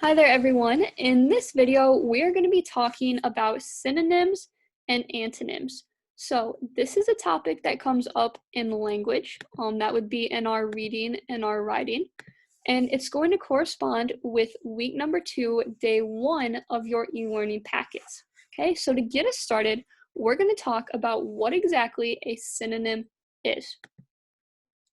Hi there, everyone. In this video, we're going to be talking about synonyms and antonyms. So this is a topic that comes up in language. That would be in our reading and our writing. And it's going to correspond with week number 2, day 1 of your e-learning packets. Okay, so to get us started, we're going to talk about what exactly a synonym is.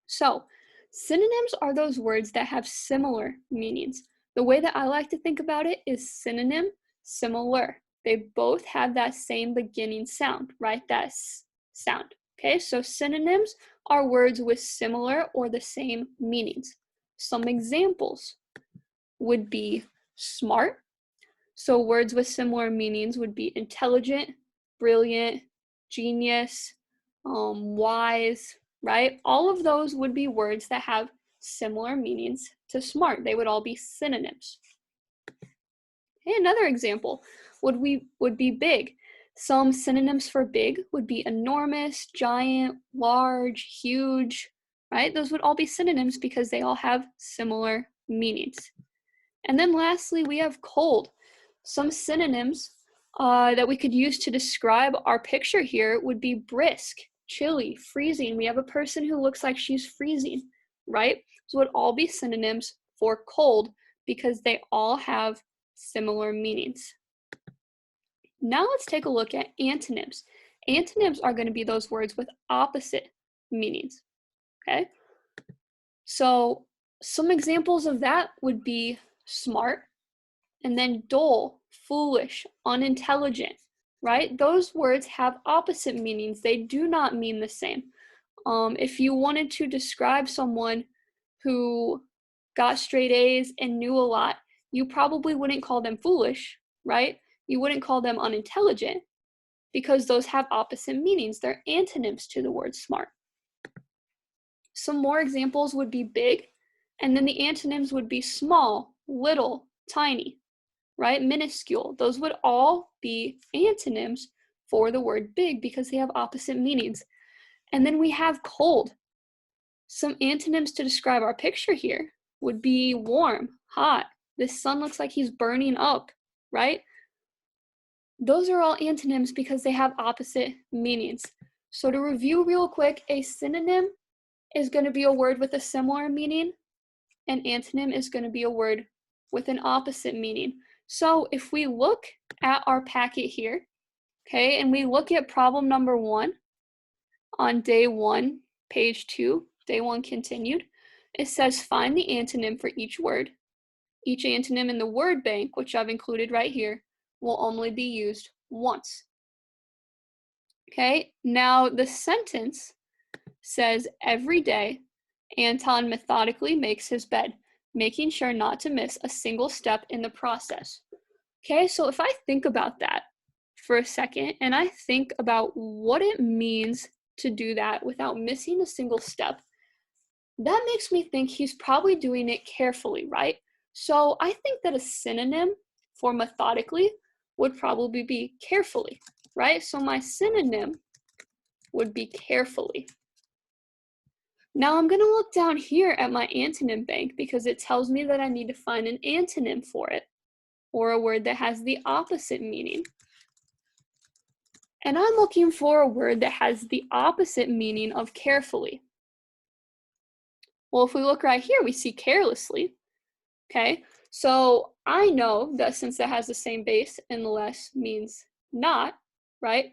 So synonyms are those words that have similar meanings. The way that I like to think about it is synonym, similar. They both have that same beginning sound, right? That sound. Okay, so synonyms are words with similar or the same meanings. Some examples would be smart. So words with similar meanings would be intelligent, brilliant, genius, wise, right? All of those would be words that have similar meanings to smart. They would all be synonyms. Okay, another example would be big. Some synonyms for big would be enormous, giant, large, huge, right? Those would all be synonyms because they all have similar meanings. And then lastly, we have cold. Some synonyms that we could use to describe our picture here would be brisk, chilly, freezing. We have a person who looks like she's freezing, right? So it would all be synonyms for cold because they all have similar meanings. Now let's take a look at antonyms. Antonyms are going to be those words with opposite meanings, okay? So some examples of that would be smart, and then dull, foolish, unintelligent, right? Those words have opposite meanings. They do not mean the same. If you wanted to describe someone who got straight A's and knew a lot, you probably wouldn't call them foolish, right? You wouldn't call them unintelligent because those have opposite meanings. They're antonyms to the word smart. Some more examples would be big, and then the antonyms would be small, little, tiny, right? Minuscule. Those would all be antonyms for the word big because they have opposite meanings. And then we have cold. Some antonyms to describe our picture here would be warm, hot. This sun looks like he's burning up, right? Those are all antonyms because they have opposite meanings. So to review real quick, a synonym is going to be a word with a similar meaning. An antonym is going to be a word with an opposite meaning. So if we look at our packet here, okay, and we look at problem number 1 on day 1, page 2, day 1 continued, it says find the antonym for each word. Each antonym in the word bank, which I've included right here, will only be used once. Okay, now the sentence says every day Anton methodically makes his bed, making sure not to miss a single step in the process. Okay, so if I think about that for a second and I think about what it means to do that without missing a single step, that makes me think he's probably doing it carefully, right? So I think that a synonym for methodically would probably be carefully, right? So my synonym would be carefully. Now I'm going to look down here at my antonym bank because it tells me that I need to find an antonym for it, or a word that has the opposite meaning. And I'm looking for a word that has the opposite meaning of carefully. Well, if we look right here, we see carelessly. Okay, so I know that since it has the same base and less means not, right?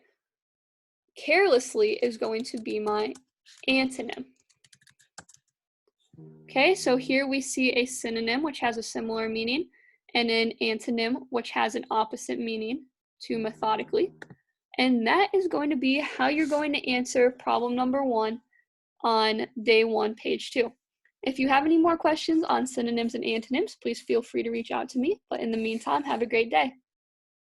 Carelessly is going to be my antonym. Okay, so here we see a synonym which has a similar meaning and an antonym which has an opposite meaning to methodically. And that is going to be how you're going to answer problem number 1 on day 1, page 2. If you have any more questions on synonyms and antonyms, please feel free to reach out to me. But in the meantime, have a great day.